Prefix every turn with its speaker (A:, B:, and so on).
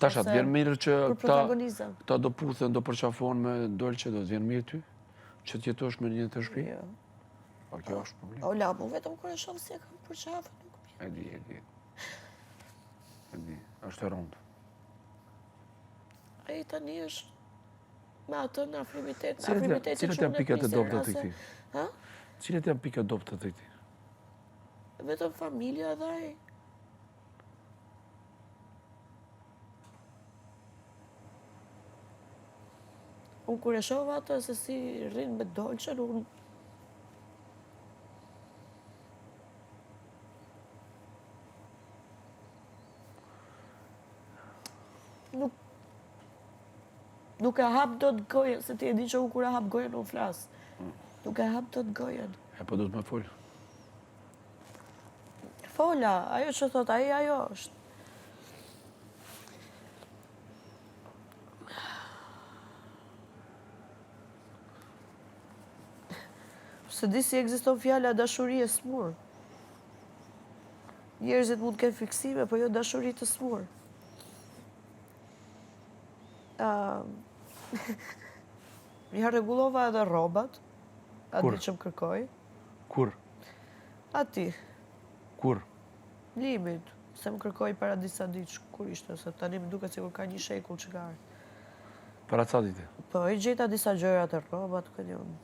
A: Tasha, të vjen mirë që
B: për protagonizëm.
A: këta do puthen, do përqafon me dolqe, do të vjen mirë ty? Që t'jetosh me një të shpi?
B: Jo.
A: Pa kjo është problem.
B: O la, mu vetëm kërë shumë si e kam përqafën, nuk mirë.
A: E di, është e rondë.
B: A i tani është me atë në afrimitet.
A: Cilat janë pikat e dobta të këti?
B: Ha?
A: Cilat janë pikat dobta të këti?
B: Vetëm familja dhe ai. Unë kur e shova atë se si rrinë me dolqen, unë nuk e hap do të gojen, se ti e di që unë kur e hap gojen unë flasë. Nuk e hap do të gojen.
A: E po do të me folë.
B: Fola, ajo që thot, ajo është. Se di si ekziston fjala dashurie smur. Njerëzit mund të kenë fiksime, po jo dashuri të smur. Ja rregullova edhe rrobat, aty që më kërkoj.
A: Kur?
B: Ati.
A: Kur?
B: Limit, se më kërkoj para disa ditë, kur ishte, se tani më duket sikur ka një shekull që ka ardhur.
A: Para ca dite?
B: Po, i gjeta disa gjëra të rrobat, këtë jonë.